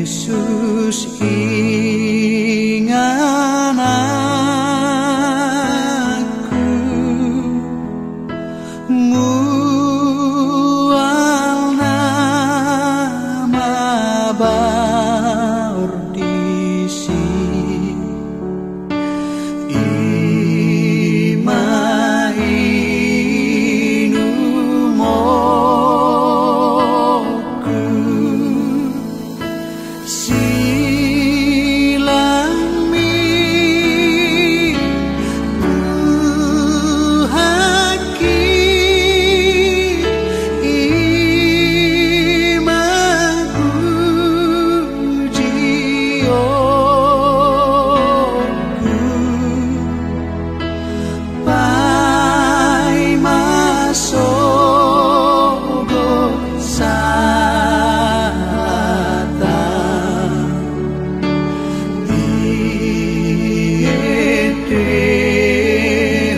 Yesus ingat aku, mual nama berdisi, ima inu moku, silami haki ima ujioku, pai masogo sata iete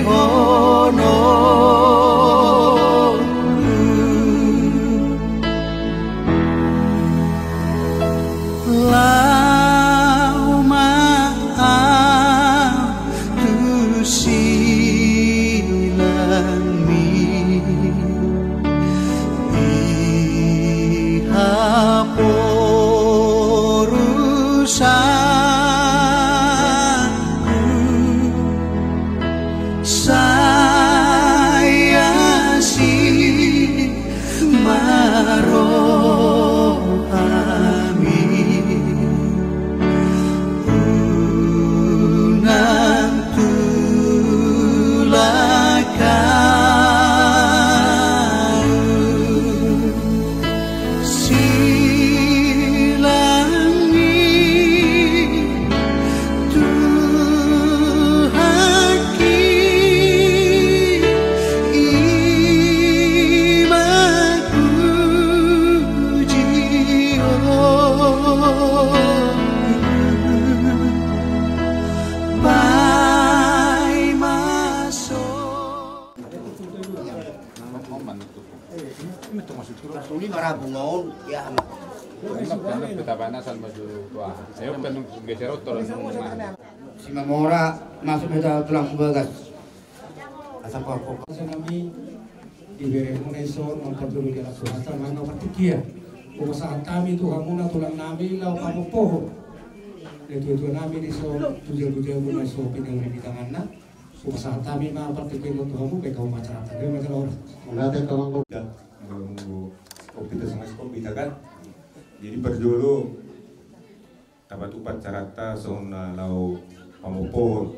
honoku, lau maaf tu silami urusanku, saya si marohami unang tulakau, silangi tuhaki ima ujioku, pai masuk. Tuli marabungaon ya anak. Si Mamora masuk meta tulang sebagas. Asal pokok. Kami diberi mengesor memperoleh jalan suhasa mana pertikia. Saat kami Tuhan muna tulang nami lau kamu poho. Itu nami di so tujuh muna so pinang di tanganna. Saat kami ma pertikia Tuhan mu bekau masyarakat. Dia macam orang. Mengatasi kawan kau menunggu kopi itu sama kopi kan. Jadi berdulu dapat upat carata sona lau pamopor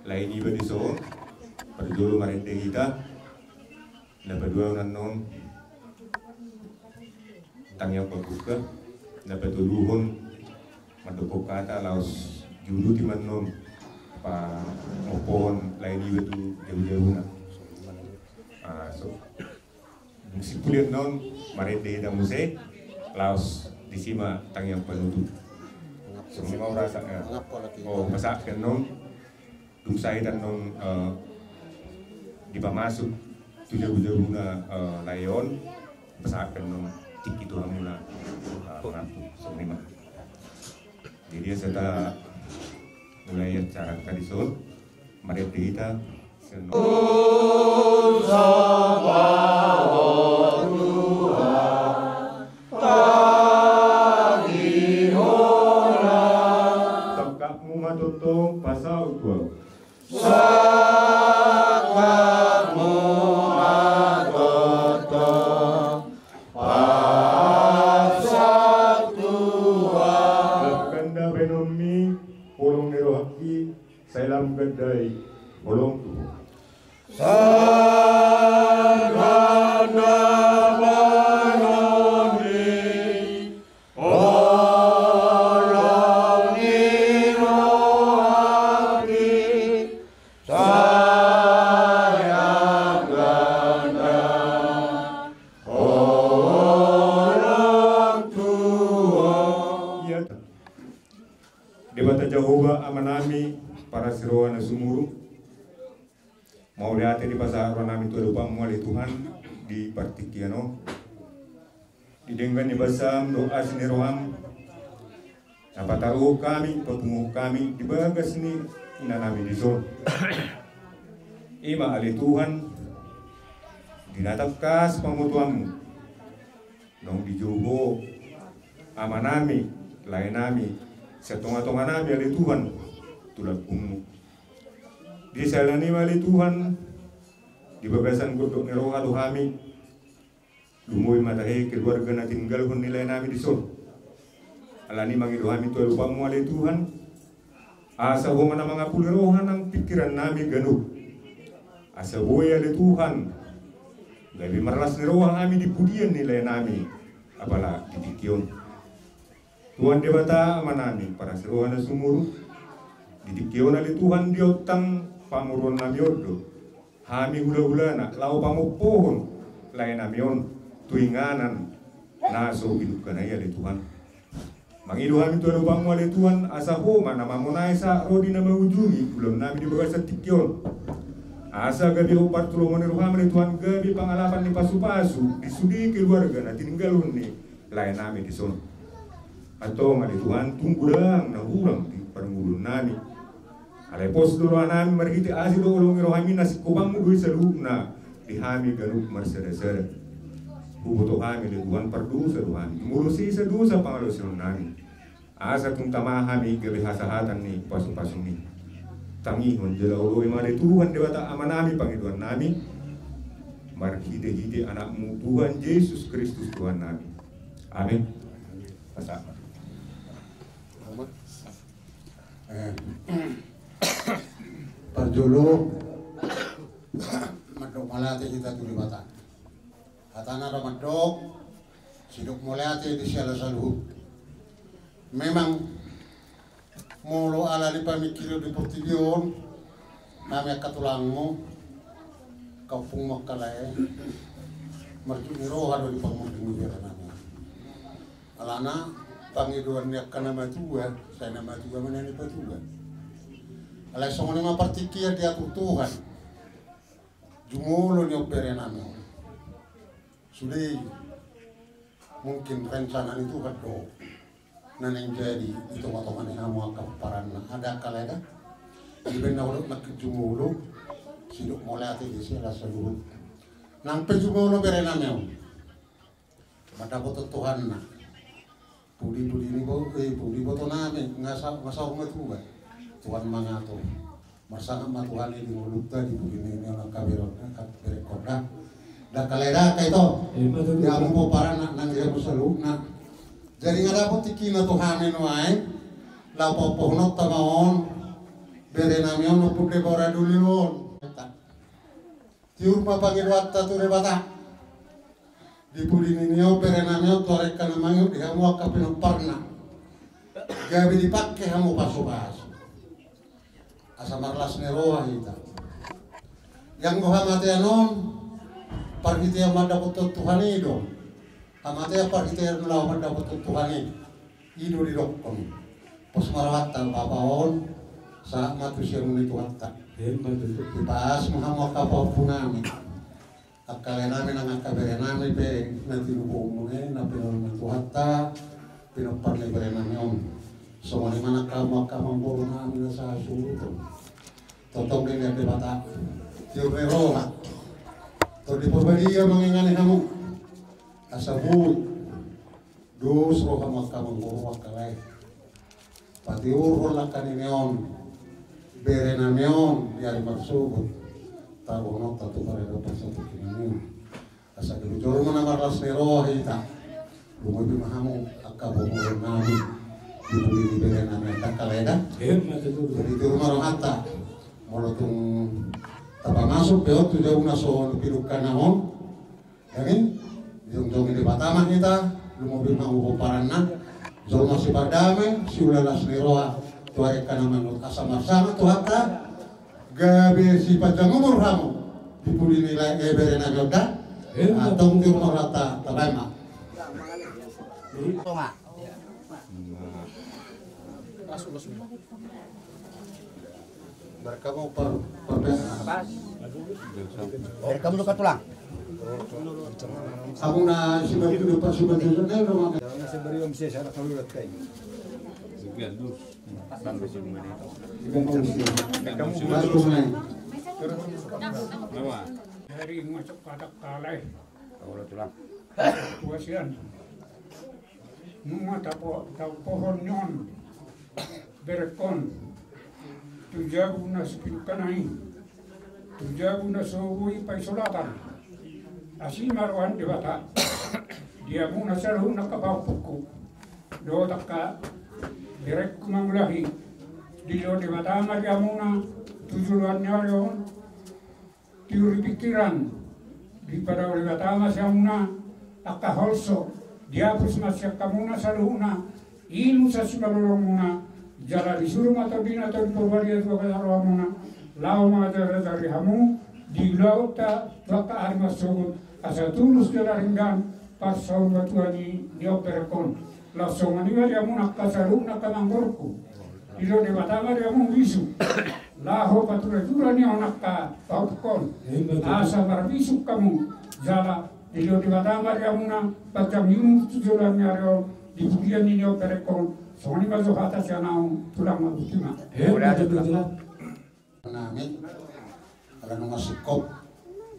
lain iba di so berdulu marende kita dapat dua nanon tangnya pagbuka dapat duluhon madopok kata laos julu di manon pa mopon lain iba tu jauh-jauh na so si kulit non marende kita musik laos di sima tangyang penutup semua rasa oh masak kan non dumsai dan non di masuk tujuh na layon masak kan non tiki tu hamula pengaku semua jadi saya mulai cara tadi sol mari kita Matutong pasal tua. Sakamu matutong pasal tua. Ganda benomi polong nerohaki salam gadai polong tua. Debata Jehovah amanami para siroa na sumuru. Mau lihat di pasar nami tu lupa muali Tuhan di partikiano. Didengan di basam doa siniroham Napataruh kami, patunguh kami di bagas ni ina namin di son. Ima ali Tuhan dinatapkas pamutuanmu nong dijugo ama nami lain nami setonga-tonga nami ali Tuhan tulad ummu di salani ali Tuhan di babasan godok ni roha kami lumoy matahe keluarga na tinggal kun nilai nami di son alani mangido kami tu lupamu ali Tuhan asa ho mana mga pulirohan ang pikiran nami ganug asa boy ali Tuhan gabi marlas ni roha kami di pudian nilai nami apala didikyon Tuhan debata manami para seroha na sumuru didikyon ali Tuhan diotang pamuron nami odo hami hula-hula na lau pamupohon lain nami on tuinganan naso hidup kanaya ali Tuhan mangido kami tu bang ali Tuhan asa ho mana mamonai sa rodi na mahujungi belum nami di bawah setikyon asa gabi opat tulo meniruham ni Tuhan gabi pangalapan ni pasu-pasu di sudi keluarga na tininggalun ni lain nami di sono atau ngali Tuhan tunggu dang na hurang di permulun nami alai pos dulu nami margiti asi do ulung rohami nasi kubang mudui selupna di hami ganuk marsada-sada hubuto kami di Tuhan perdu seruhami mulusi sedusa pangalusun nami asa tung tamahami gabi hasahatan ni pasu-pasu ni tangi menjela uloi mari Tuhan dewata amanami pangituan nami marhide-hide anakmu Tuhan Yesus Kristus Tuhan nami amin pasal Parjolo madok malate kita tuli bata hatana ra madok sidok malate di sala saluhut memang molo ala di pamikilo di portibion kami katulangmo kampung makalay marjuniro hado di pangmudingira namin alana pangiduan niya ka na matuwa saya na matuwa manani patuwa alay sa mga partikiya di atutuhan jumulo niyo pere namin sudah mungkin rencana itu kado naneng jadi itu potongan yang mau kaparan ada kaleda iben na ulok nakijumulo sidok mulai ati di sila saluhut nang pejumulo bere namin madapot Tuhan na puli-puli ni bo puli boto namin ngasa umat tuwa Tuhan mangato marsanga matuhan ni mulukta di puli ni orang kabirot kaberekoda da kaleda kaito ya mo para nang ira saluhut na jadi ngadapo tikina to hamin wae la popohnot tamaon bere namion no pude bora dulion tiur papangirwat ta ture bata di pulini nio bere namion torek kana mangu di hamu akapino parna gabi dipakke hamu paso-paso asa marlas neroa hita yang gohamate anon parhite amadapot Tuhan ido amate apa kita melawan mendapat Tuhan ido di dokon pos marawat tal papaon sa manusia muni Tuhan tak pas mahamok kapau punami akale nami nang akabere nami pe nanti lupo mune na pinon Tuhan tak pinon parle bere nami om semua di mana kamu boro nami sa suruh totong dengan debata tiure roha to di porbadia mangingani hamu asabut dos roha makamang goro wakalay pati urhol lang kanineon bere na neon yari magsugod tarunok tatu paredo pasok kinanin asa gelujoro mana marlas ni roha hita lumoy mahamu akabumurun namin dibuli di bere na neon kakaleda jadi itu rumah rohata molotong tapangasok beot tu jauh naso pilukan nahon yakin yung dong ini bataman kita lumobil mau paranna zon masih padame si ulalas ni roha tuai kana manut asama-sama tu hatta gabe si panjang umur kamu dipuli nilai ebere na joda atau di rumah rata tabama Tonga. Berkamu Kamu luka tulang. Aku na si batu lupa si batu na rumah. Dari masuk katak kalai. Tulang. Tuasian. Nunga tapo pohon nyon. Berekon. Tujabu na sepinkanai. Tujabu na sobui paisolatan. Asimaruan debata. Dia muna salu nakapapuku. Do takka direk kumangulahi. Dilo debata dia muna tujuan nyayon. Tiuri pikiran di pada oleh batama siamuna akaholso diapus masya kamuna saluhuna ilu sasimalolonguna jala disuruh atau bina atau diperbadia tua kasarohamuna lau mata dari hamu di laut ta baka arima sogut asa tulus jala ringgan pas saun batuani dioperekon langsung maniwa diamuna kasaluhuna kamangkorku ilo de batama diamu bisu laho patura-tura ni anak ka paupkon asa barbisuk kamu jala ilo di batama diamuna pacam yunus tujulan nyaryo di budian ni operekon soni bazo hata sianau tulang mabutima Namin ala nung asikop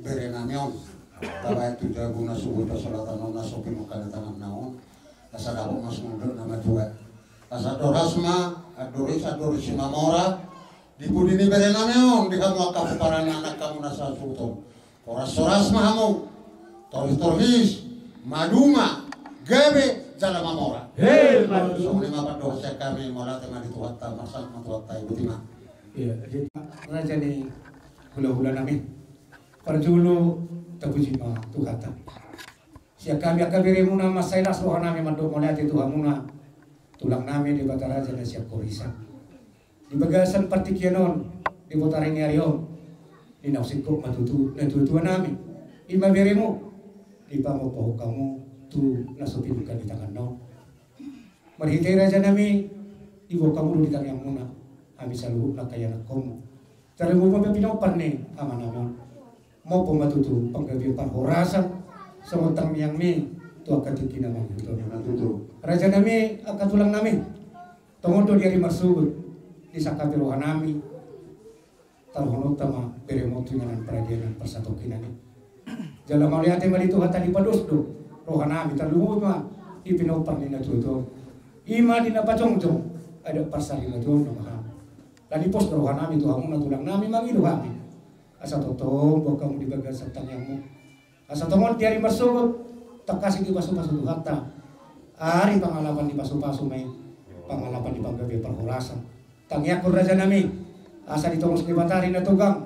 bere namion tawa itu jago na subuh pasalatan nung nasopin mo kanatangan naon asa dako mas mundo na madua asa dorasma adoris si mamora di budini bere namion di kamu kapuparan anak kamu nasa suto toras mahamu toris maduma gabe jala mamora so lima padoh saya kami molate madi tuhatta masak matuhatta ibu tima. Iya, jadi raja ni hula-hula namin. Parjulo tapuji ma tuhata. Siya kami akabiri muna masailas roha namin mandok molate tuha muna tulang namin di bata raja na siya korisa. Di bagasan partikianon di botaring arion di nausikop matutu natutua namin. Ima beremo di pamopoh kamu tu nasupinukan di tangan no. Marhitai raja namin di bawah kamu di tangan muna. Habis saluhuk na kaya na komo. Cara mo mapapinaw ni ama naman. Mo pumatuto panggabi panghorasan sa montang miyang mi to akatiki naman ito natuto. Raja nami akatulang namin. Tungod do diari masugod di sakapiruhan nami. Talhonot tama beremoto nga ng paradianan pasatokin nami. Jala mauliate malito hata di pados do. Rohan nami taluhod ma ipinaupan ni natuto. Ima di napachong-chong ada pasari na doon na mahal. Lani pos rohan nami tuhamu na tulang nami mangilu kami. Asa totoo buat kamu dibagas sa tanyangmu. Asa tongon tiari masugot tak kasih di pasu-pasu tuhata. Ari pangalaman di pasu-pasu may pangalaman di panggabi perholasan. Tangyakor raja nami. Asa di tongos libatari na tugang.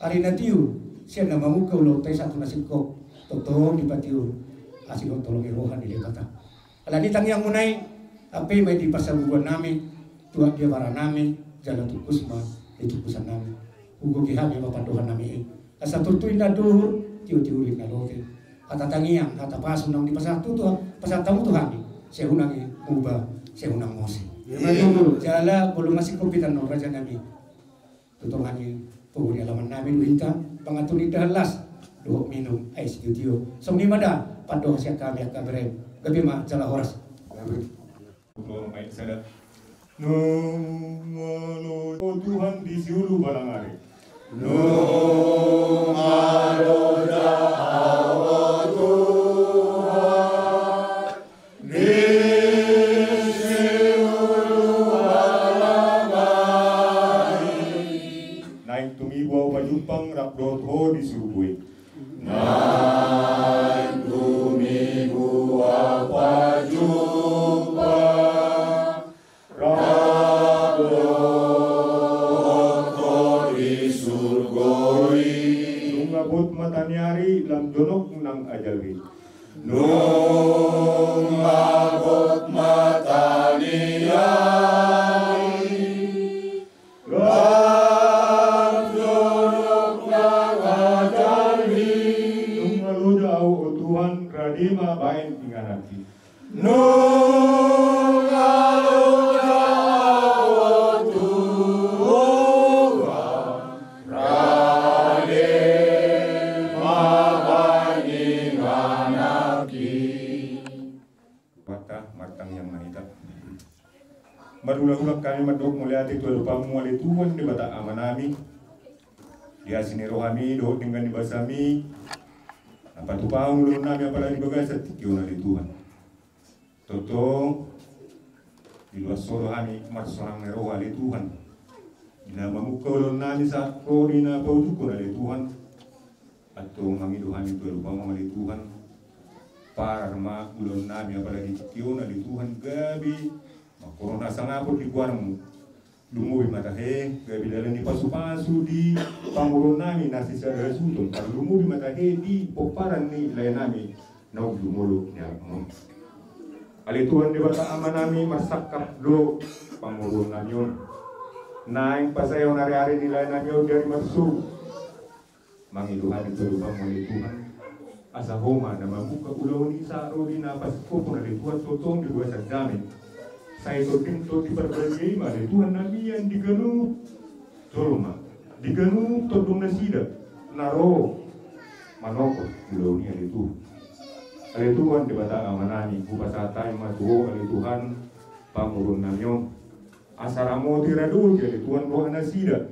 Ari na tiyo siya na mamukaw lo tayo satu nasibko. Totoo di patiyo asilong tolong irohan di libata. Alani tangyang munay api may di pasabuan nami. Tuhan dia para nami jalan tukus ma itu kusan nami ugo kihami mapanduhan nami asa tutuin na duhur tiu-tiurin na lote kata tangiang kata pasun nang di pasatu tuh pasatamu tuh kami saya unangi ubah saya unang mosi jala belum masih kompitan no raja nami tutungani penghuni alaman nami duhinta pangatuni dalas doh minum ais tiu-tiu somni mada pandoh siak kami akabrem gabi ma jala horas baik sadar Numalo Tuhan di seluruh barangari. Numalo Jawa Tuhan di seluruh barangari. Naik tumibaw pajumpang rakdotho di seluruh. Naik tumibaw pajumpang Nungabot matanyari lam donok ng ajalwi. Nungabot matanyari lam donok ng ajalwi. Madulang-ulang kami madok muli ati tuwa lupa muali Tuhan di bata amanami. Dia sinero kami doh dengan dibasami. Napatupang ulun nami apalagi bagasat kiuna di Tuhan. Toto di luar soro kami marsorang nero ali Tuhan. Ina mamuka ulun nami sa kori na paudukun ali Tuhan. Atau mamido kami tuwa lupa mamali Tuhan. Parma ulun nami apalagi kiuna di Tuhan gabi. Corona sangapot di kuarmu lumuwi matahe gabi dalan di pasu-pasu di pangurun nami nasi sadara sutun kalau lumuwi matahe di poparan ni layan nami naug lumulu ya ali Tuhan di bata aman nami masakap do pangurun nami yun naing pasayaw nari-ari di layan nami yun dari marsu mangiduhan ito lubang muli Tuhan asa homa na mabuka ulaw ni Saro di napasko po na di Tuhan totong di buwa sa damin saya itu di berbagai mana Tuhan Nabi yang diganu tolong diganu todong nasida naro manoko ulaunya itu ali Tuhan di bata amanani bupasatai matuho ali Tuhan pangurun namyo asaramo tirado ali Tuhan roh nasida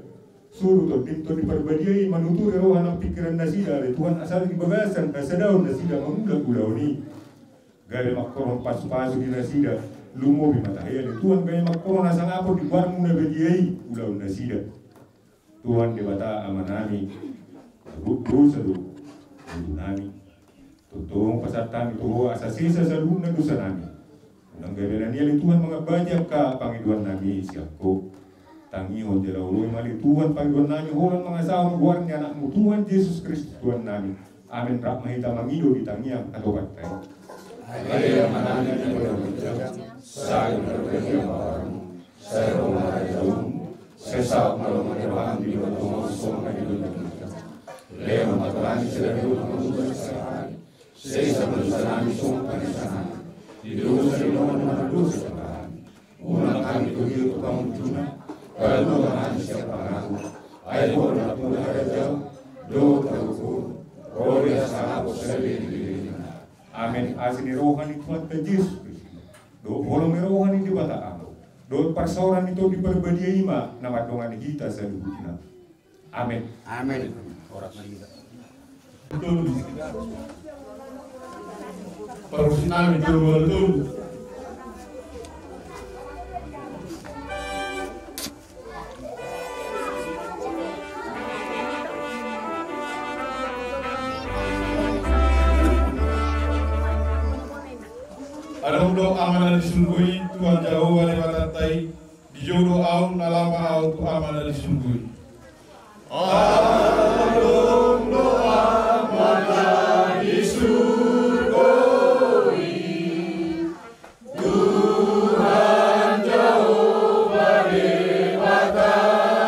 suruh to di berbagai manutu roh anak pikiran nasida ali Tuhan asal di bagasan kasadaw nasida mamulang ulauni gale makkoron pas-pasu di nasida lumo bi matahaya ni Tuhan kaya magkorona sa ngapo di buwan mong nabagiyay ulaw na sida Tuhan di bata amanami sa do ito nami totoong pasatan ito asa sisa sa loob na dosa nami unang gawin niya Tuhan mga banyak ka Panginoon nami siya ko tangihon di lauloy mali Tuhan Panginoon nami holang mga asawa buwan niya anak mo Tuhan Jesus Kristus Tuhan nami amin rak mahita mangido di tangiyang katokat tayo Ayah mananya yang berbeda, saya berbeda orang, saya rumah jauh, saya saat malam menyerang di bawah semua di dunia. Lema matuan sudah dulu untuk kesalahan, saya sebelum sana semua penisana, di dulu saya mana dulu kesalahan, ulang kami tujuh tukang tuna, kalau orang siapa aku, ayah orang pun ada jauh, do tahu, roda sana aku sendiri. Amin asini rohani Tuhan Yesus Kristus. Do bolong rohani di bata amo. Do persoalan itu di perbadiai ma nama dongan kita seluruhnya. Amin. Amin. Orang kita. Parusinami betul-betul. Adong do amana disumbui Tuhan jauh wale watatai di jodoh au nalama au tu amana disumbui. Adong do amana disumbui Tuhan jauh wale watatai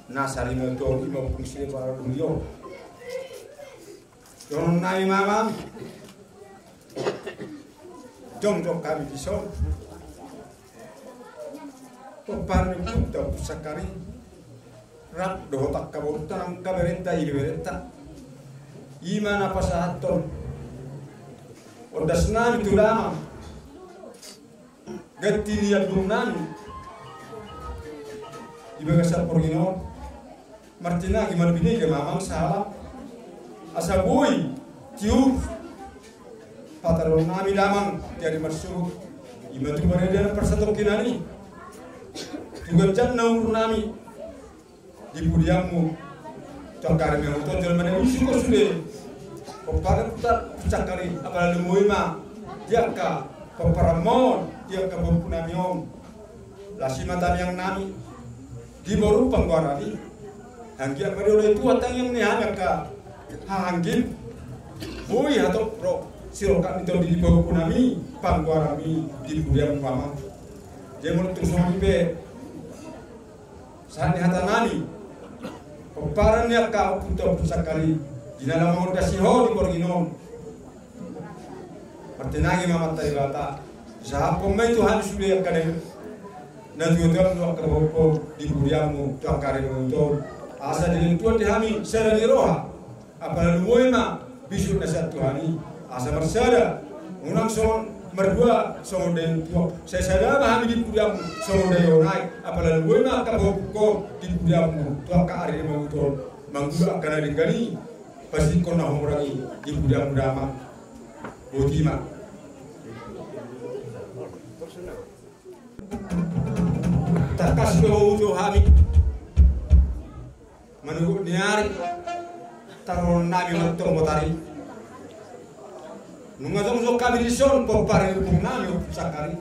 Nasarima to imo kusile para duyo. Yon nai mama. Jom kami disol. To parni punta pusakari. Rap do tak kabutan kaberenta iberenta. Imana pasahaton. Ondasnami tulama. Gatini adunami. Ibaga sa porgino Martina gimana bini ke mamang salah asabui tiu pataron nami damang jadi masuk ibatu mereka persatu kinani juga jangan nami di budiamu cakar yang utol jalan mana isu kau sudah pada putar cakari apalagi muima dia ka peparamon dia ka bumpunamiom lasimatan yang nami di baru pangguarani hanggian mereka itu atang yang ni hanya ka hangin boy atau pro sirokan itu di bawah punami pangguarami di budiam mama dia menurut suami be saat ni hata nani peparan yang kau putar pusakali di dalam mengundasi ho di Borginom pertenangi mama tadi bata sahab pemain Tuhan sudah kadang nanti udah lu kerbopo di budiamu tuan kari untuk asa dengan Tuhan dihami serani roha apalagi muema bisu nasat Tuhani asa bersada unang son merdua son den tuan saya sadar bahami di budiamu son den yonai apalagi muema kerbopo di budiamu tuan kari untuk manggurak karena digani pasti kau nak mengurangi di budiamu dama botima takas do hami menunggu niari taron nami untuk motari nungadong kami di son popare pung nami sakari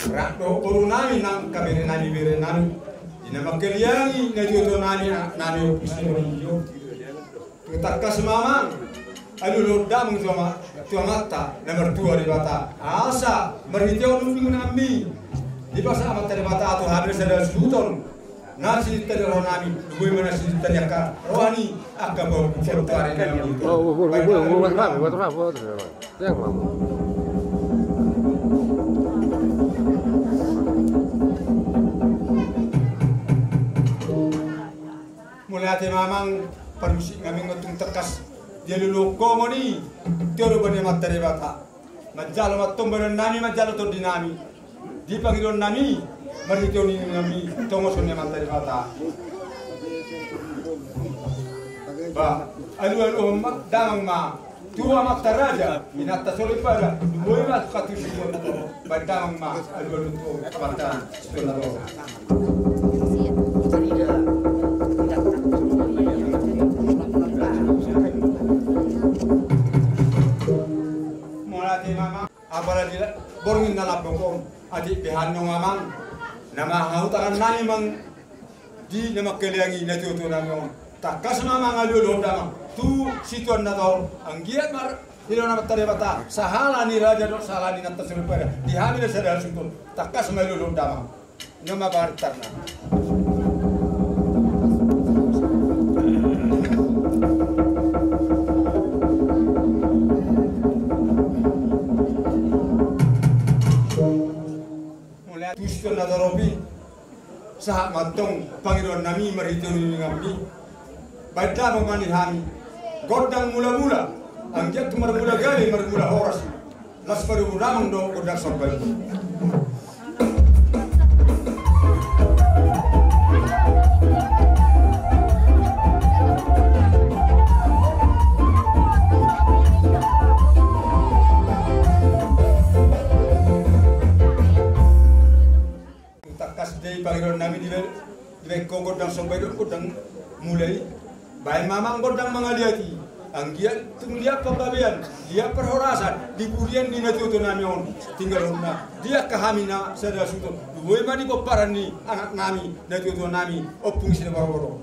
rakdo oru nami nang kami nami bere nami dinama keliangi ngajo nami yo takas mama alu damang tua mata nomor 2 di bata asa merhitau nunggu nami di pasal amat dari mata atau habis ada suton nasi tadi ronami gue mana sih tadi akar rohani agak bawa fotoare dalam itu mulai hati mamang perusik kami ngetung tekas dia dulu komoni tiada benda materi bata majal matung benda nami majal tu dinami di panggilan nami merhitung ini nami tomosonya materi bata ba alu damang ma tua makta raja inata soli pada dua mas katusi ba damang ma alu tu makta sepuluh mulai mama apalagi borongin dalam bongkong adik behan nongamang nama hautangan nani mang di nama keliangi na tutu nang takas mama ngalu damang tu situan na tol anggiat mar hilo na tare bata sahala ni raja do sahala ni natta sulpara di hani na sadar sutun takas ngalu damang nama bartarna Tushkan nadarobi saat matong Panginoon nami marito ni ngami baca memani hami godang mula-mula angkat mula gali mula horas las baru ramang do godang sampai Panginoon namin di godang sampai do godang mulai baik mamang godang mangaliati ang giat tung dia pagabian dia perhorasan di burian di natuto namin tinggal na dia kahamina sada suto duwe mani ko parani anak nami natuto nami opung sila baro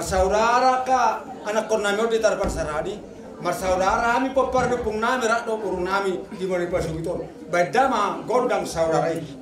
marsaudara ka anak kon nami di tar parsaradi marsaudara ami popar dukung nami rak do urung nami di mari pasugito badama gondang saudara iki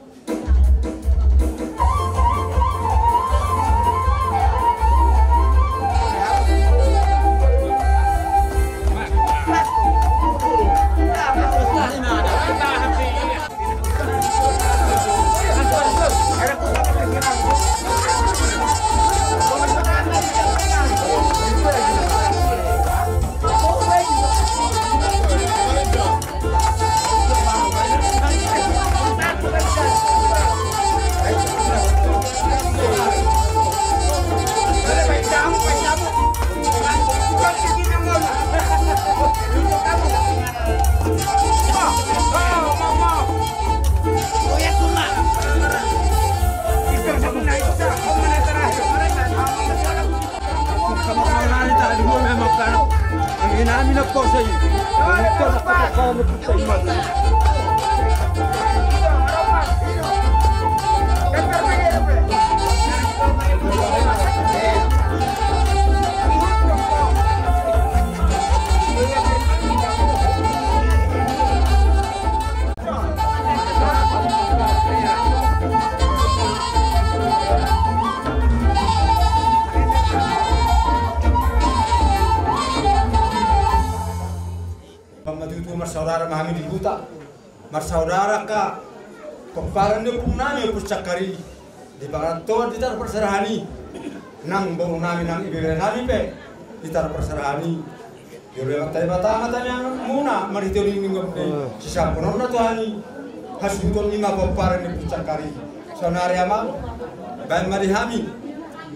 marsaudara mahami di buta marsaudara ka peparan de punami puscakari di barato di tar persarahani nang bau nami nang ibe nami pe di tar persarahani yore matai bata matanya muna marito ni ngom de sisa pononna tuhani hasuton lima peparan de puscakari sonari ama ban marihami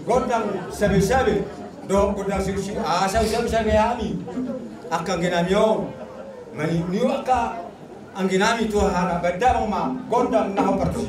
godang sabe-sabe do godang sisi asa sabe-sabe hami akan genamyo mani niwa ka ang ginamit Tuhan beda ma gondang naho persi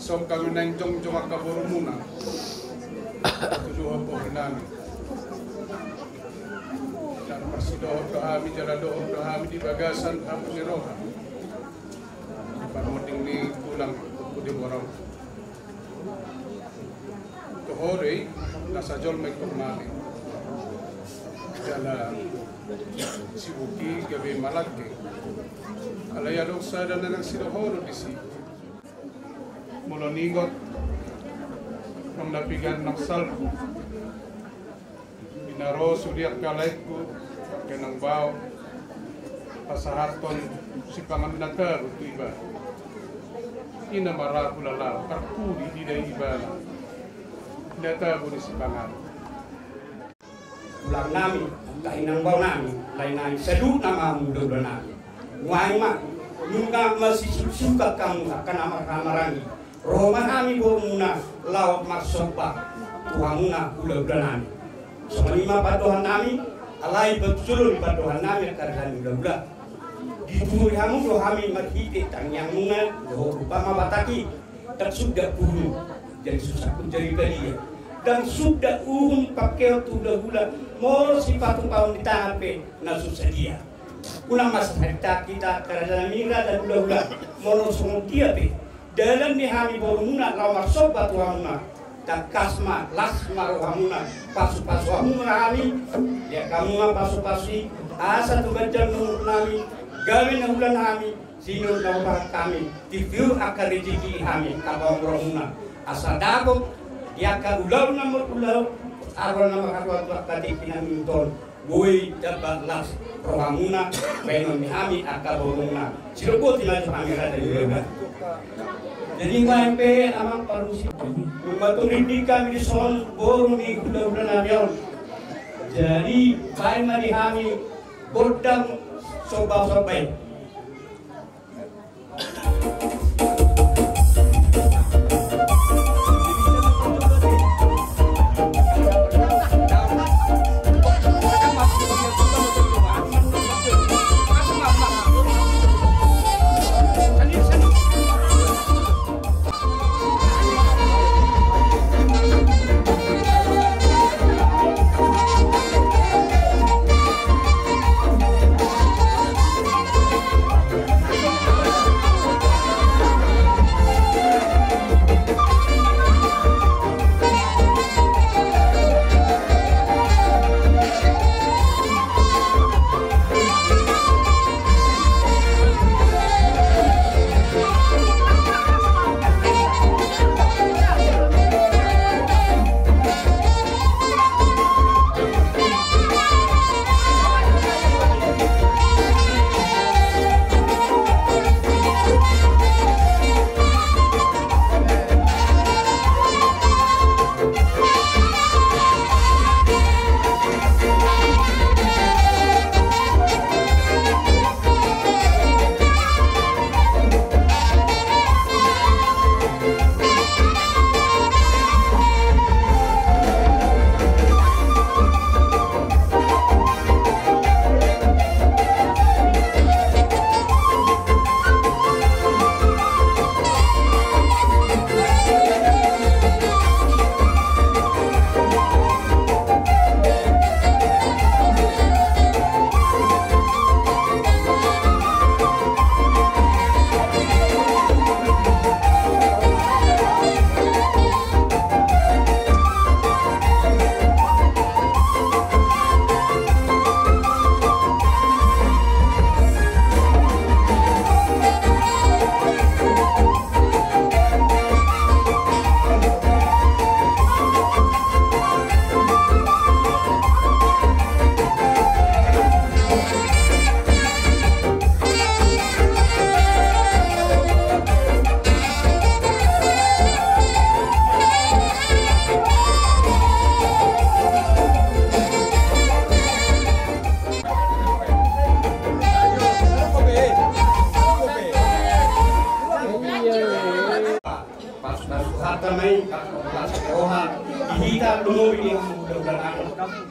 Som kami nang jong kaburu muna. Tuduh po nami. Dan persidoh kami jalan doa kami di bagasan kampung Roha. Panuting ni pulang pudi borong. Tohore nasa jol may kumali. Jala sibuki gabi malaki. Alaya dok sada na nang sidohoro di si. Mulonigot ng napigan ng salpo. Binaro suliak kalay ko kanang baw. pasahaton si pangaminata itu iba ina maraku lala karpudi tidak iba data boleh si pangan ulang nami kainang bau nami lain nami sedut nama muda nami wai mak nunga masih suka kamu akan amar-amarangi Roma kami bormuna laut maksopa tuhamuna udah nami semalima padohan nami alai betul padohan nami karhan udah di tubuh kamu do kami marhite tang yang munga do upama bataki tak sudah puluh jadi susah pun jadi dia dan sudah pakai tudah gula mau sifat tahun di tangan pe na susah dia ulang mas kita karena mira dan gula mau semua dia pe dalam ni kami bormuna lawar sobat tuhamuna dan kasma lasma rohamuna pasu-pasu hamuna kami ya kamu pasu-pasi asa tu gajah nur nami gawin na ulan kami sino na kami tiview akan rezeki kami kabang rohamuna asa dagok ya ka ulaw na ulaw araw na makatwa kadik pinaminton boy dapat las rohamuna benon ni kami akan rohamuna silupot na kami rada juga jadi ngapain amang parusi maturin kami di soal borong di kuda-kuda nabion jadi baik mari kami bodang sobat-sobat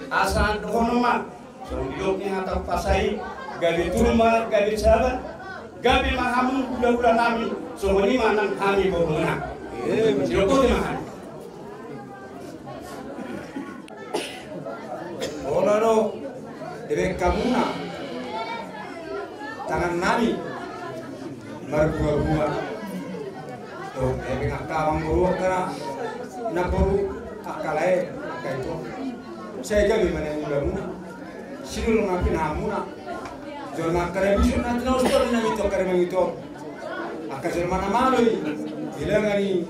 asan honoma so yoknya atau pasai gabi turma gabi sahabat gabi mahamun kuda-kuda nami so ini manang kami bermuna siloko di mahan olaro debe kamuna tangan nami margua-gua to debe ngakawang gua kara naporu akalai kaito saya gabi mana yang muna sidul ngapin hamuna jol makare bisu nanti no store na mito kare mito akajol mana maloi ilangani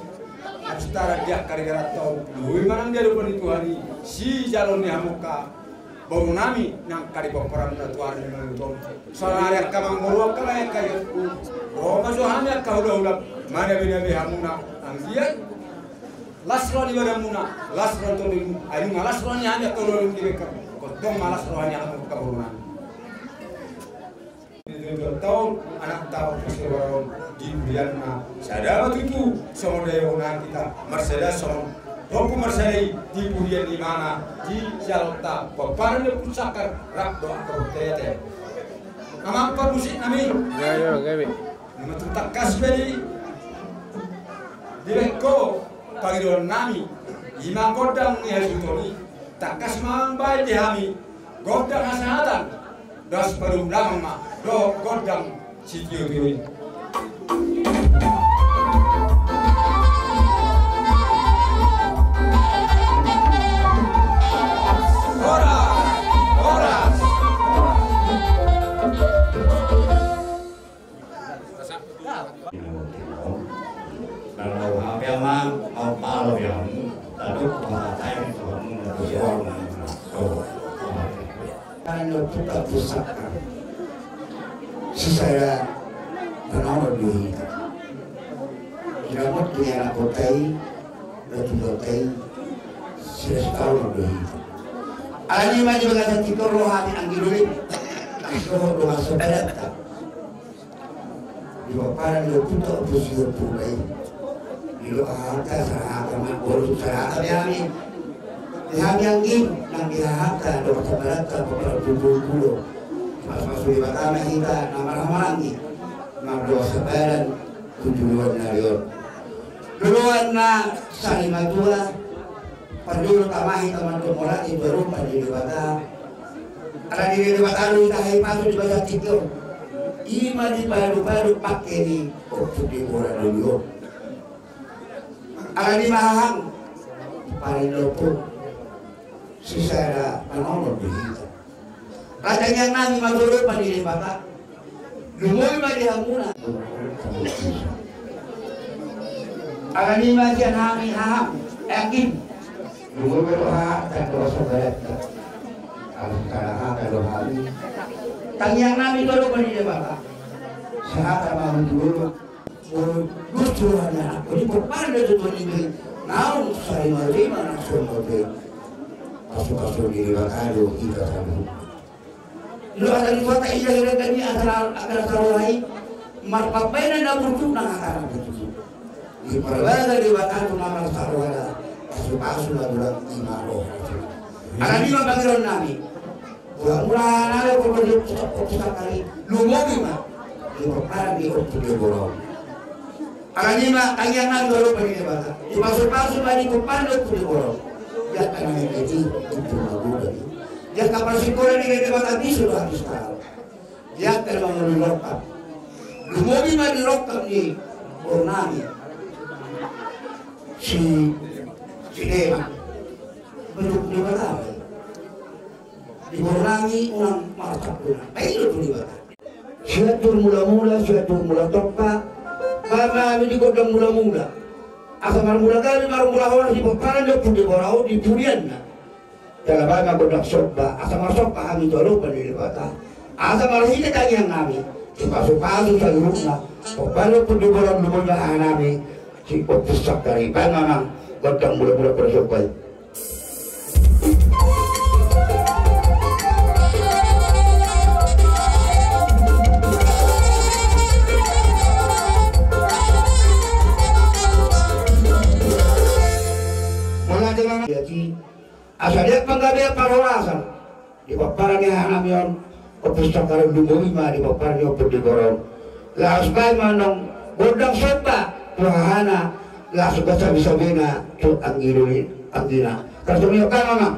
abstara dia kare garatau lui manang dia rupani tuhani si jalon ni hamuka bom nami nang kari peperan na tuan ni bom soalnya kamang borok kamang kayu Roma Johanna kau dah mana bina bihamuna anggiat lasron ibadah muna lasron tu ni ayu lasron yang hanya kalau ni mereka kau malas rohani yang aku kaburan ini tahun anak tahu keseluruhan di Myanmar sadar itu semua daya kita Mercedes semua Rompu Mercedes di Budian di mana di Jalta peparan yang pusakar rak doa kerotete nama apa musik nami Ya, gawe. nama tutak kasbeli direkko pagi doa nami ima godang ni hasutoni takas mambai dihami godang hasatan das perum lama do godang sitio tuin Kalau hampir mang mau palu yang tadi saya itu berjuang Kalau kita pusaka, saya penawar duit. Dapat punya kotai, lebih kotai, saya tahu duit. Alani maju dengan tiga rohani anggiruin, roh seberat. Di bawah dia putar pusing pulai. Di luar sana kami baru sana kami yang gim nang dihahata do seberat beberapa puluh pas masuk di Batam kita nama lagi do seberat tujuan narion duluan na salimatua padul kamahi teman kemola di baru pada di Batam ada di Batam lu dah pasuk di Batam itu ima di baru pakai ni waktu di orang dulu ada di Mahang paling lopo sisara panolong dito. Kadang yang nami madulog pa din bata. Lumoy madihamuna. Agani madian hami haham. Yakin. Lumoy ha kadro sa balat. Ang kalaha kadro hami. Tangyang nami dulog pa din bata. Sa hata mahundulog. Gusto na ako. Di po paano dito ni naong sa lima na sumote. Masuk di Bakado kita tahu. Lu ada di kota iya kami akan selalu marpapai na buruk na akan betul. Di perwala di Bakado nama selalu ada masuk na bulan imaro. Akan lima bagian nami. Mula nalo ko kali lu mo ma. Di perkara di di borong. Akan lima kanyang na dulu pergi Bakado. Di masuk bani ko pandot di borong. Ya karena itu mabuhay. Ya kapal sekolah ni kita bakal sudah habis tahu. Ya kalau mengelokap, lumogi mengelokap ni Bornami, si Dema, bentuk di mana? Di Bornami orang marah pun, itu tu di mana? Suatu mula topa, mama ini godang mula. Asal mula kali baru mula orang di peparan dia pun di borau di Budian. Dalam bangga godak soba, asal masuk kami jauh pada bata. Asal malah kita tanya kami, suka sa rumah. Peparan pun di borau lumur lah kami. Si pepusak dari bangga nang godak mula bersobai. Jadi asalnya penggabe parorasan di paparan yang hanam yon kepustakaan dumulima di paparan yang berdigorong laos bay manong godang sopa tuhana laos basa bisa bina tu angirulin angina karena kan mana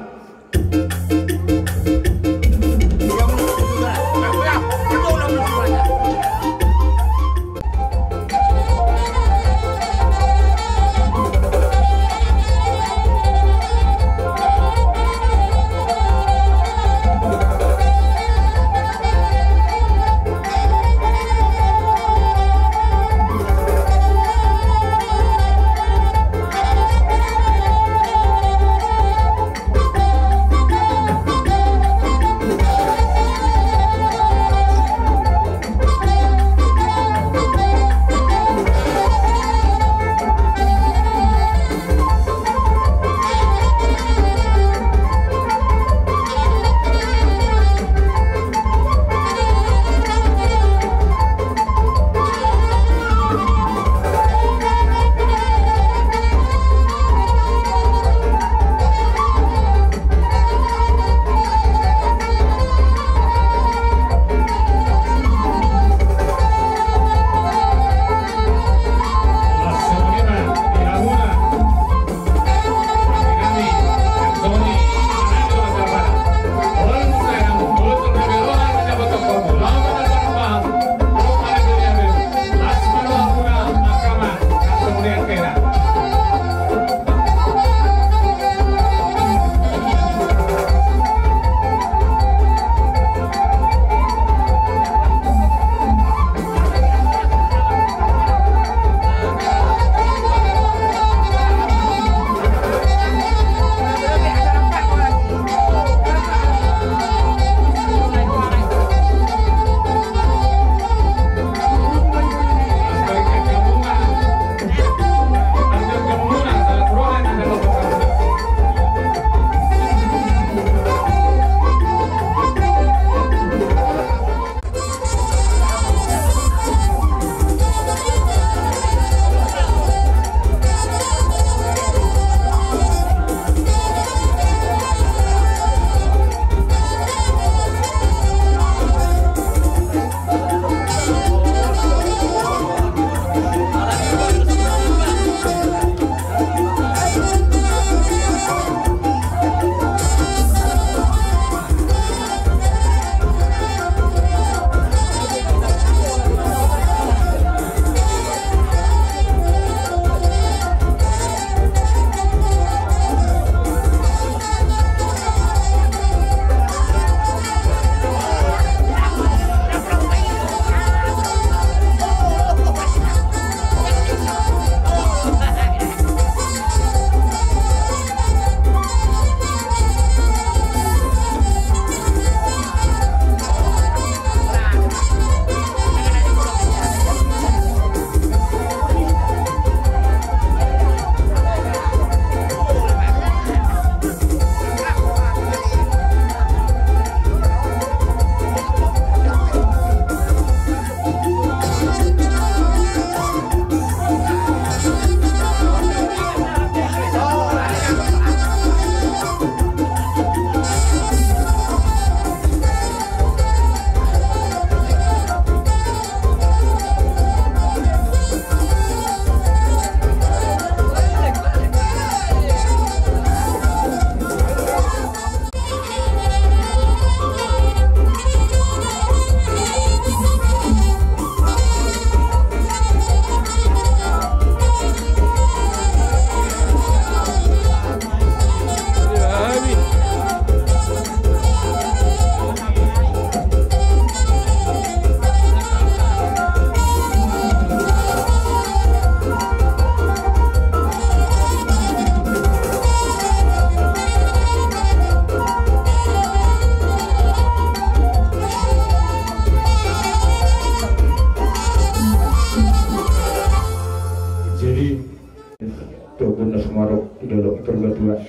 Jadi tuh guna semarok idolok berdua.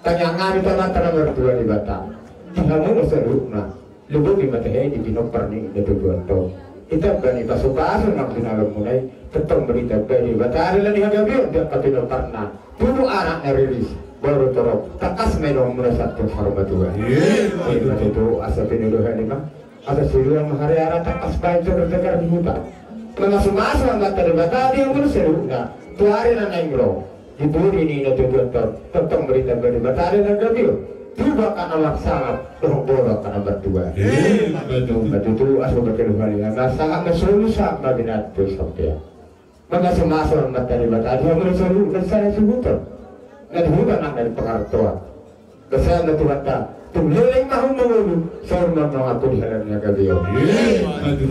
Tanya ngami tanah berdua di Batam. Kamu seru nah. Lubu di matahari di Pinoper nih itu dua tahun. Itu berani pasukan nak final mulai tetap berita dari Batam dan dihadapi dia Pinoper nah. Dulu anaknya rilis baru terok. Takas menong merasa terhormat dua. Itu asal penuduhan ini mah. Ada seru yang hari-hari takas baik terdekat di hutan. Masuk-masuk angkat dari Batam dia pun seru nah. Tuari na naingro, itu ini na tujuan tetap berita dari Batam dan Gabil. Tiba karena laksana, borok karena berdua. Betul itu asal berkeluhan yang sangat mesurusak bagi natu sampai. Maka semasa dari Batam dia mesuruh kesana sebutan. Dan juga nak dari pengartuan. Kesana tu kata, tumleleng mahu mengulu, sorman mengaku di halaman Gabil.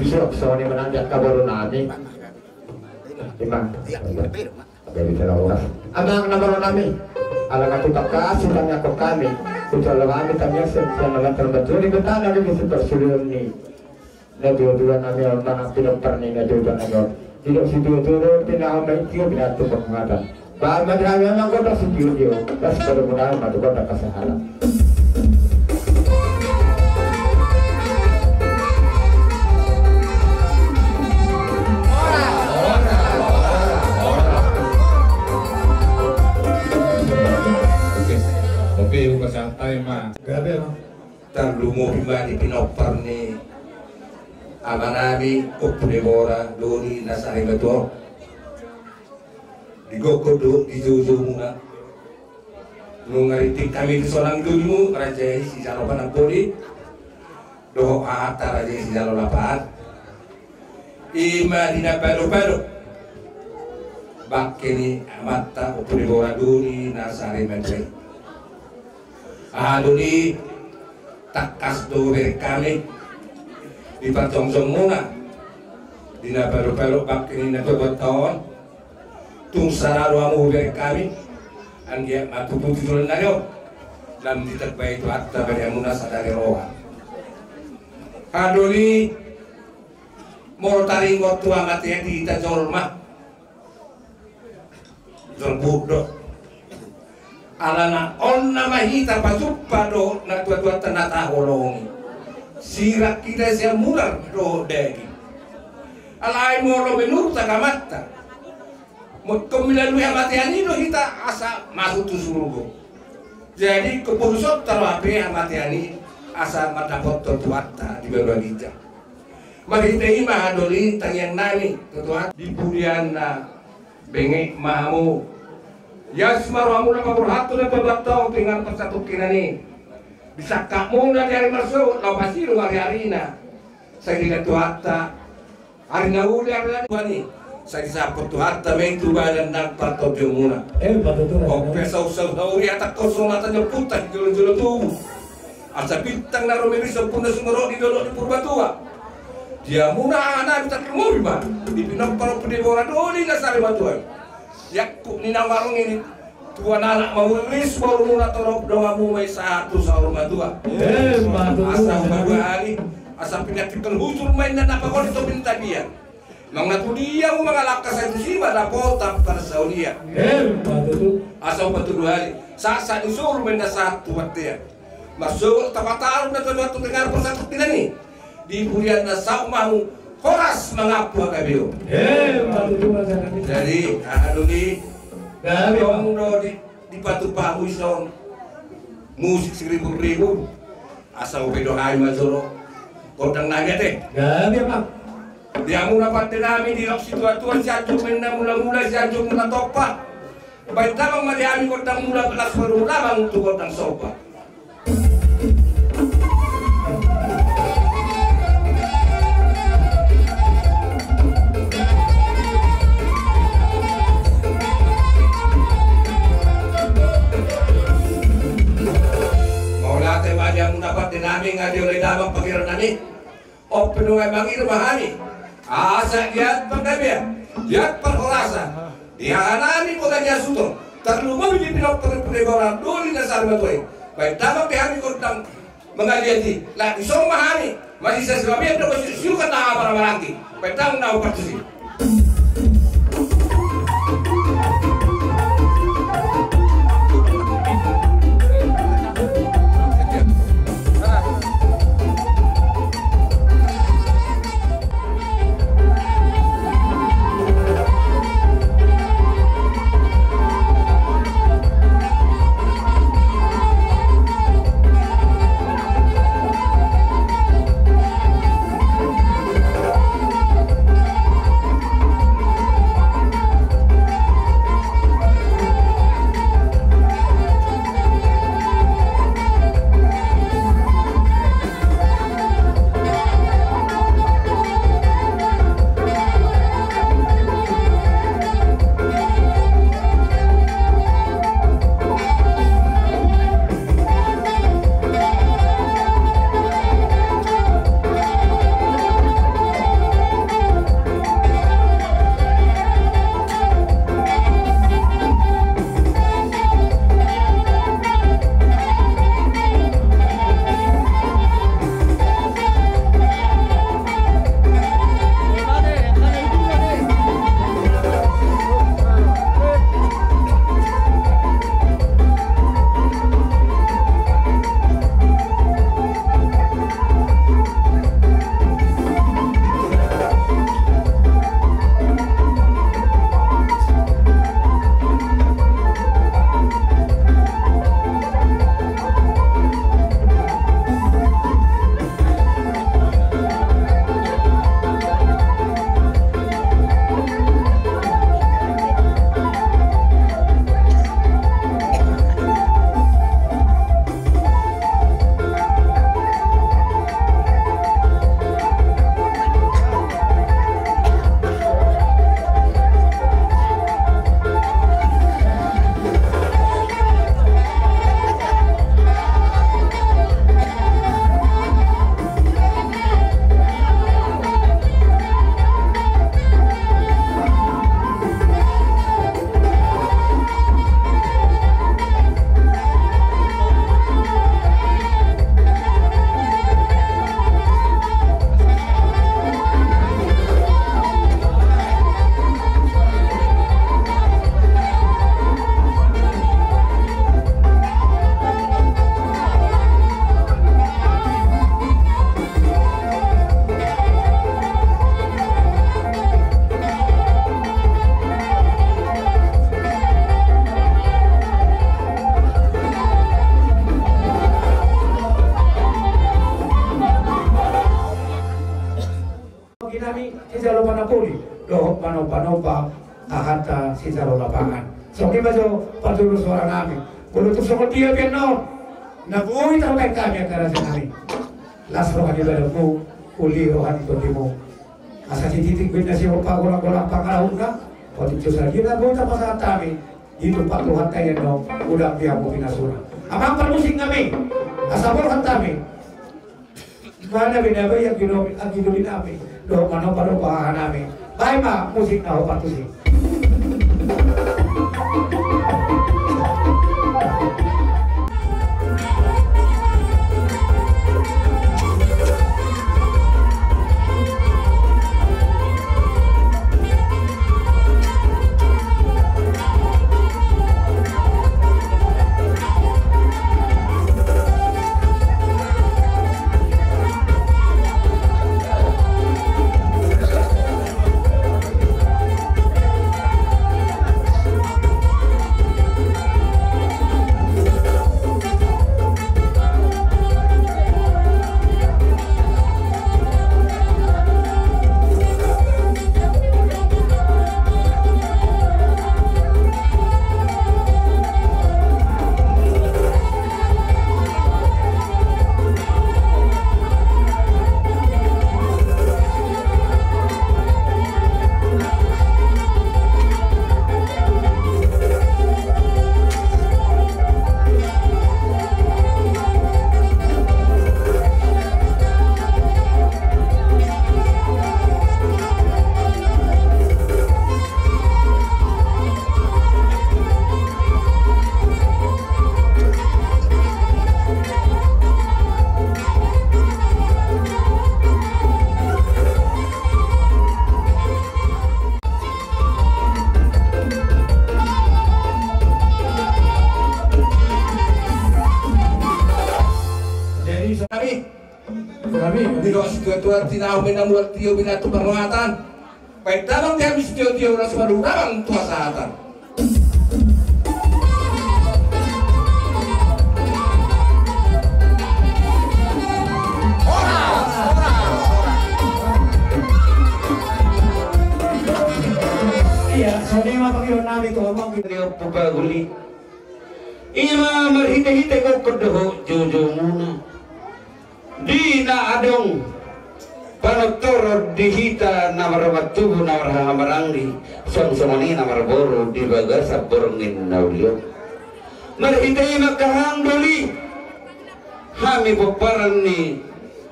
Besok soalnya menanjak kabar nami. Imam, dari terlalu. Amang nama kami, alang aku tak kasih tanya ke kami. Ucaplah kami tanya sama terbetul di betana lagi sepersulian ni. Dua-dua kami orang Pinoper ni, dua-dua kami. Tidak situ turun, tidak ambil itu, tidak tu pengatan. Bahan madrami memang kota situ dia, das pada mudah matu kota kesehatan. Oke, santai mah. Gabe mah. Tan lumo pribadi Pinoper ni amanami opulebora dori nasari betul. Digokodo dijuju muna. Nungaritik kami di seorang dulu raja si jalo panapoli. Doa raja si jalo lapat. Ima dina pado-pado. Bakini mata opulebora dori nasari betul. Aduli takas do kami di patong-tong muna di napalo-palo bakini na tahun tung sarado amu kami anggia matuputi tulan na yun lam ditagpay ito at tabari muna sa dari roha aduli morotaring waktu amat ya di kita jorma jorbudo alana onna mahita pasuppa do na tua-tua tanata holongi sirak kita siya mular do degi alai molo menurut agamatta kemilalu yang matian itu kita asa masuk tu surugo jadi keputusan terapi yang matian ini asa mendapat tuata di bawah kita mari kita ini mahadoli tanyang nani tuat di budian na bengek mahamu Yasmaru amuna kaburhatu na pabatao tinggal persatu kinani. Bisa kamu na dari masuk lau pasti lu hari-hari na. Saya dilihat tuata hari na uli hari ni. Saya disapot tuata main tu badan dan patau jemuna. Betul. Oke sau-sau uri atak kosong mata nyeputan jual-jual tu. Asa bintang na romeri sempurna sumero di dolok di Purbatua. Dia muna anak kita kemuri ba. Di pinang paro pedebora doli na sari batuan. Yakku nina warung ini tuan anak mau rilis baru muna torok doamu mai satu sahur madua. Asal madua hari asal penyakit hujur main dan apa kau itu minta dia. Mangatu dia mau mengalahkan saya sih pada kota pada Saudia. Asal batu dua hari saat disuruh main satu waktu ya. Masuk tempat taruh dan waktu dengar persatu kita nih di bulan nasau mau Horas mengapu kabio. Jadi aduni dong di Batu Pahu isong musik 1000 asal bedo hai mazoro kodang naga teh. Gabi apa? Dia mula patenami di lok situa-tua siacu mena mula-mula siacu mula topa. Baik tamang mariami kodang mula kelas baru lamang tu kodang sopa. Nami ngadio lay damang pangiran nami o pinungay mangir mahani asa diat pagkabia diat pag-orasa dihanani po kanya suto tarlumami di pinag-pagkabia duli na sa armatoy baik damang pihani ko ng mga diati la isong mahani masisa sa kami ang siukat na para marangki baik damang na upatusin ahata si saro lapangan. So di ba so patuloy suara namin. Kulo to sa dia piano. Nabuhay tayo kami akara sa namin. Last rohan iba mo uli rohan ito di mo. Asa titik na siya pagurang-gurang pangalahon na. Pati Diyos na ginabuhay tayo sa kami. Dito patuhan tayo no. Ulang dia mo pinasura. Amang permusik kami. Asapor kan kami. Mana binabay ang ginulin namin. Doon mano-pano namin. Bahay musik na ho patusik. Tuan tinau menamuat tio binatu perlengatan. Baik dalam dia habis tio orang sebaru dalam tua saatan. Iya, sorry mah pakai nabi tu abang kita pupaguli. Ima marhite-hite ko kudoho jojo muna. Di na adong panotoro dihita namarabatubo namarhamarangli song-songani namarboro di bagasa borongin naulio. Marhite makahangdoli hami paparan ni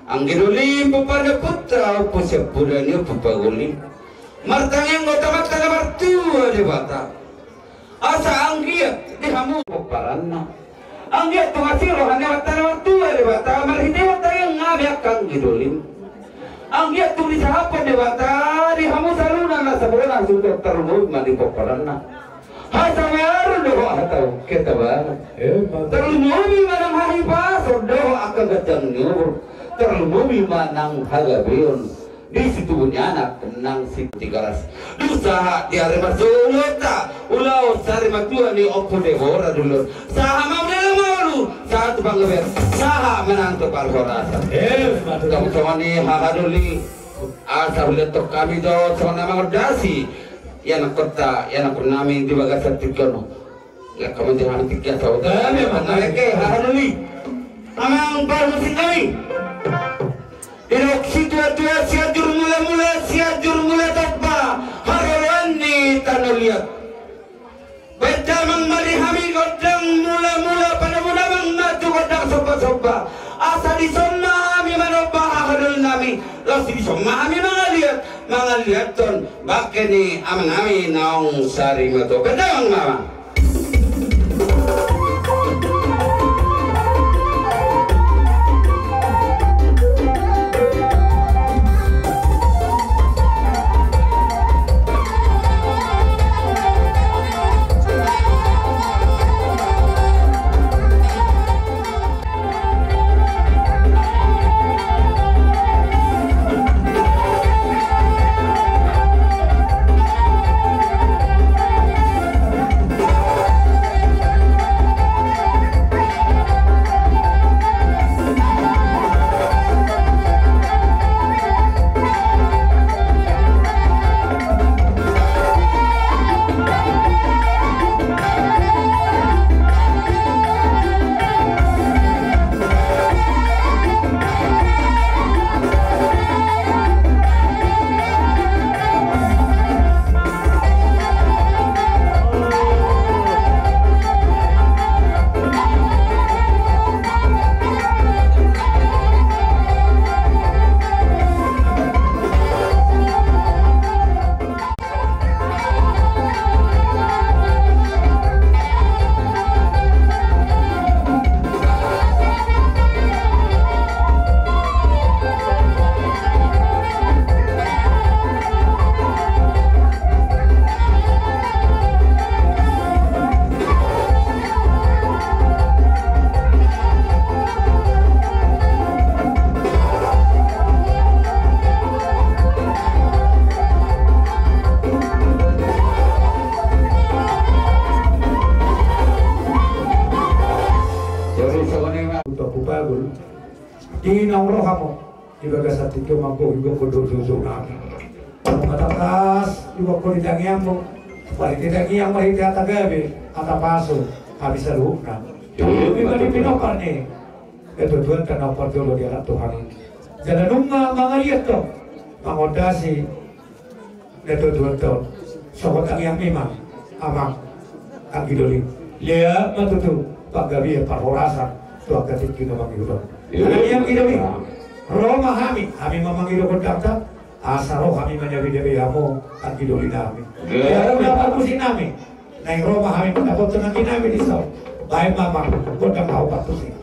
ang ginuli papada putra o pusyapuran niyo pupaguli. Martangeng gotamat ka na martua di bata. Asa ang giat di hamu paparan na. Ang giat tumasiro hanya watana martua di bata. Marhite watayang ngabiak kang gidulim. Ang giat tulis hapon di bata. Di hamu salunan na sa bulan sudah terumud mandi paparan na. Hasa meron doho ataw kita ba? Terumudi manang hahipas o doho akan gatang nyur. Terumudi manang hagabiyon. Di situ punya anak tenang si tigaras. Usaha di hari masulota. Ulau sari matua ni opo devora dulu. Saha mamrela maulu. Saha tu panggaber. Saha menantu kalkorasa. Kamu sama ni hahaduli. Asa uletok kami do sama nama ordasi. Yang kota, yang pernami di bagasa tikano. Ya kamu jangan tiga saudara. Mengaleke hahaduli. Amang parmusin kami. Ilok situa-tua siajur mula tapa harolani tanoliat. Bedamang marihami godang mula pada mudamang matu godang sopa-sopa. Asa di somma kami manobah harol nami. Lalu di somma kami mangaliat ton. Bakeni amang kami naong sari mato. Bedamang mama. Tinang rohamo ibaga sa tikyo magko igo kodo-dodo namin. Matatas igo ko didangian mo. Balik didangian mo hiti atagabi atapaso habis sa loob na. Iba ni pinopar ni. Ito Tuhan tanau patulo di anak Tuhan ini. Jangan nunga mga lihat to. Mangodasi. Ito Tuhan to. Sokot ang yang memang amang ang gidoli. Lihat matutu paggabi parhorasan tuang katik kita mangidol. Ang yang gidoli. Roh mahami, kami memangidol kontakta. Asaro kami menjadi dewi kamu ang gidoli namin. Kaya dapat pusin namin. Nang roh mahami dapat tenangin namin di saw. Baik mamang kontak kau patusin.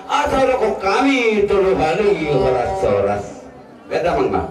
Asal kami tulu balik horas-horas. Beda mang